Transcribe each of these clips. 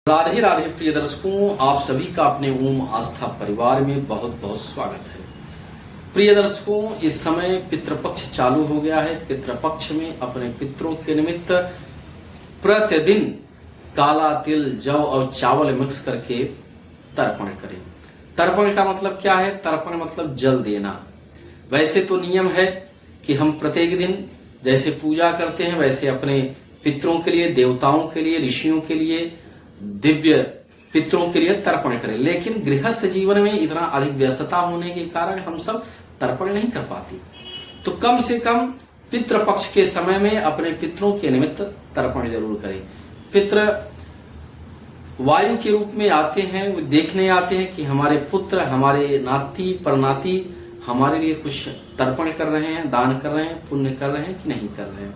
राधे राधे प्रिय दर्शकों, आप सभी का अपने ओम आस्था परिवार में बहुत बहुत स्वागत है। प्रिय दर्शकों, इस समय पितृपक्ष चालू हो गया है। पितृपक्ष में अपने पितरों के निमित्त प्रतिदिन काला तिल, जौ और चावल मिक्स करके तर्पण करें। तर्पण का मतलब क्या है? तर्पण मतलब जल देना। वैसे तो नियम है कि हम प्रत्येक दिन जैसे पूजा करते हैं वैसे अपने पितरों के लिए, देवताओं के लिए, ऋषियों के लिए, दिव्य पितरों के लिए तर्पण करें। लेकिन गृहस्थ जीवन में इतना अधिक व्यस्तता होने के कारण हम सब तर्पण नहीं कर पाते, तो कम से कम पितृपक्ष के समय में अपने पितरों के निमित्त तर्पण जरूर करें। पितृ वायु के रूप में आते हैं, वो देखने आते हैं कि हमारे पुत्र, हमारे नाती परनाती हमारे लिए कुछ तर्पण कर रहे हैं, दान कर रहे हैं, पुण्य कर रहे हैं कि नहीं कर रहे हैं।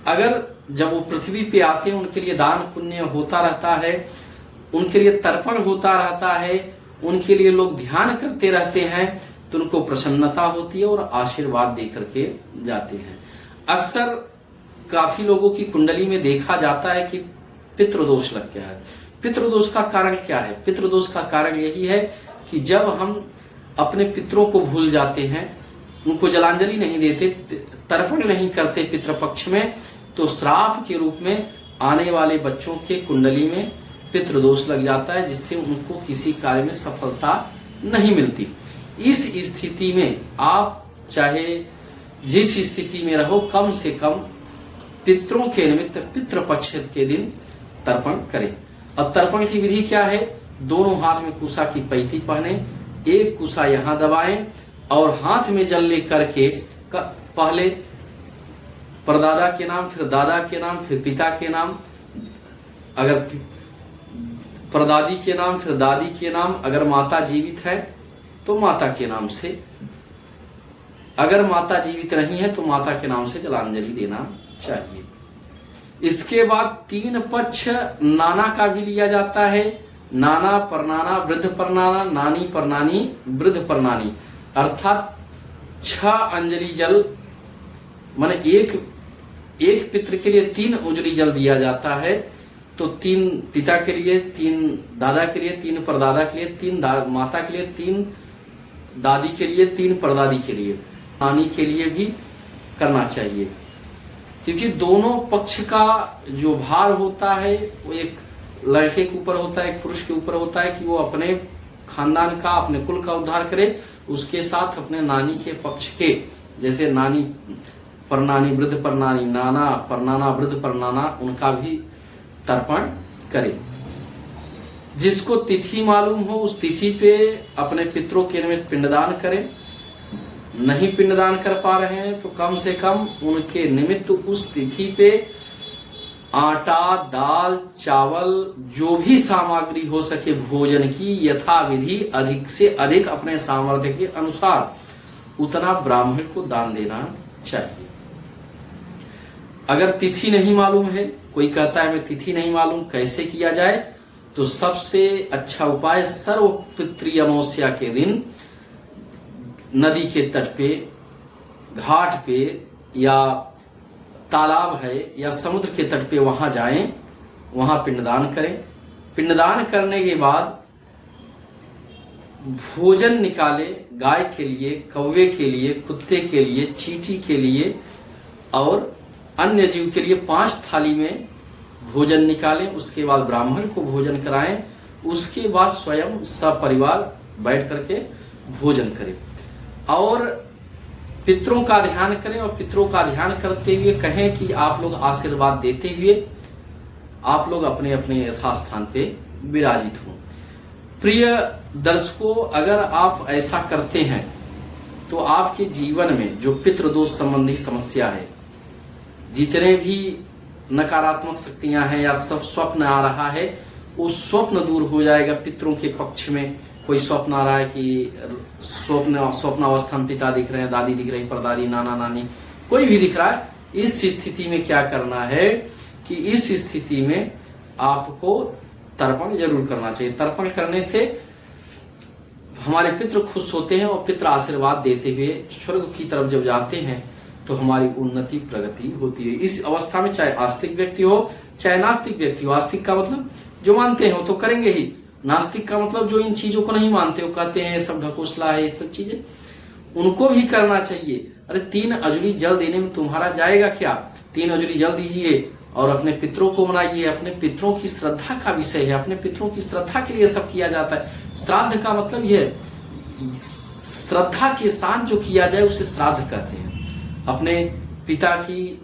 अगर जब वो पृथ्वी पे आते हैं उनके लिए दान पुण्य होता रहता है, उनके लिए तर्पण होता रहता है, उनके लिए लोग ध्यान करते रहते हैं, तो उनको प्रसन्नता होती है और आशीर्वाद दे करके जाते हैं। अक्सर काफी लोगों की कुंडली में देखा जाता है कि पितृदोष लग गया है। पितृदोष का कारण क्या है? पितृदोष का कारण यही है कि जब हम अपने पितरों को भूल जाते हैं, उनको जलांजलि नहीं देते, तर्पण नहीं करते पितृपक्ष में, तो श्राप के रूप में आने वाले बच्चों के कुंडली में पितृदोष लग जाता है, जिससे उनको किसी कार्य में सफलता नहीं मिलती। इस स्थिति में आप चाहे जिस स्थिति में रहो, कम से कम पितरों के निमित्त पितृपक्ष के दिन तर्पण करें। अब तर्पण की विधि क्या है? दोनों हाथ में कुशा की पैती पहने, एक कुशा यहां दबाएं और हाथ में जल लेकर के पहले परदादा के नाम, फिर दादा के नाम, फिर पिता के नाम, अगर परदादी के नाम, फिर दादी के नाम, अगर माता जीवित है तो माता के नाम से, अगर माता जीवित नहीं है तो माता के नाम से जलांजलि देना चाहिए। इसके बाद 3 पक्ष नाना का भी लिया जाता है। नाना परनाना, वृद्ध परनाना, नानी परनानी, वृद्ध परनानी, अर्थात 6 अंजलि जल, माने एक पितृ के लिए 3 अंजलि जल दिया जाता है। तो 3 पिता के लिए, 3 दादा के लिए, 3 परदादा के लिए, 3 माता के लिए, 3 दादी के लिए, 3 परदादी के लिए, नानी के लिए भी करना चाहिए। क्योंकि दोनों पक्ष का जो भार होता है वो एक लड़के के ऊपर होता है, एक पुरुष के ऊपर होता है कि वो अपने खानदान का, अपने कुल का उद्धार करे, उसके साथ अपने नानी के पक्ष के, जैसे नानी परनानी, वृद्ध परनानी, नाना परनाना, वृद्ध परनाना, उनका भी तर्पण करे। जिसको तिथि मालूम हो उस तिथि पे अपने पितरों के निमित्त पिंडदान करें। नहीं पिंडदान कर पा रहे हैं तो कम से कम उनके निमित्त उस तिथि पे आटा, दाल, चावल, जो भी सामग्री हो सके भोजन की, यथाविधि अधिक से अधिक अपने सामर्थ्य के अनुसार उतना ब्राह्मण को दान देना चाहिए। अगर तिथि नहीं मालूम है, कोई कहता है मैं तिथि नहीं मालूम कैसे किया जाए, तो सबसे अच्छा उपाय सर्व पितृ अमावस्या के दिन नदी के तट पे, घाट पे, या तालाब है या समुद्र के तट पे वहां जाएं, वहां पिंडदान करें। पिंडदान करने के बाद भोजन निकाले, गाय के लिए, कौवे के लिए, कुत्ते के लिए, चींटी के लिए और अन्य जीव के लिए 5 थाली में भोजन निकालें। उसके बाद ब्राह्मण को भोजन कराएं। उसके बाद स्वयं सपरिवार बैठ करके भोजन करें और पितरों का ध्यान करें। और पितरों का ध्यान करते हुए कहें कि आप लोग आशीर्वाद देते हुए आप लोग अपने अपने यथास्थान पे विराजित हों। प्रिय दर्शकों, अगर आप ऐसा करते हैं तो आपके जीवन में जो पितृदोष संबंधी समस्या है, जितने भी नकारात्मक शक्तियां हैं या सब स्वप्न आ रहा है, वो स्वप्न दूर हो जाएगा। पितरों के पक्ष में कोई स्वप्न आ रहा है कि स्वप्नावस्था में पिता दिख रहे हैं, दादी दिख रही, परदादी, नाना नानी, कोई भी दिख रहा है, इस स्थिति में क्या करना है कि इस स्थिति में आपको तर्पण जरूर करना चाहिए। तर्पण करने से हमारे पितृ खुश होते हैं और पितृ आशीर्वाद देते हुए स्वर्ग की तरफ जब जाते हैं तो हमारी उन्नति प्रगति होती है। इस अवस्था में चाहे आस्तिक व्यक्ति हो चाहे नास्तिक व्यक्ति हो, आस्तिक का मतलब जो मानते हैं वो तो करेंगे ही। नास्तिक का मतलब जो इन चीजों को नहीं मानते, वो कहते हैं सब ढकोसला है, ये सब चीजें, उनको भी करना चाहिए। अरे 3 अजूरी जल देने में तुम्हारा जाएगा क्या? 3 अजूरी जल दीजिए और अपने पितरों को मनाइए। अपने पितरों की श्रद्धा का विषय है, अपने पितरों की श्रद्धा के लिए सब किया जाता है। श्राद्ध का मतलब यह, श्रद्धा के साथ जो किया जाए उसे श्राद्ध कहते हैं। अपने पिता की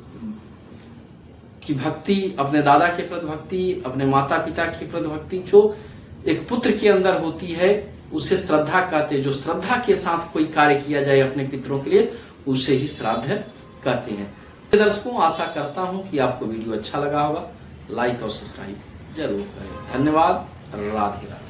भक्ति, अपने दादा के प्रति भक्ति, अपने माता पिता के प्रति भक्ति जो एक पुत्र के अंदर होती है उसे श्रद्धा कहते हैं। जो श्रद्धा के साथ कोई कार्य किया जाए अपने पितरों के लिए उसे ही श्राद्ध कहते हैं। दर्शकों, आशा करता हूं कि आपको वीडियो अच्छा लगा होगा। लाइक और सब्सक्राइब जरूर करें। धन्यवाद। राधे राधे।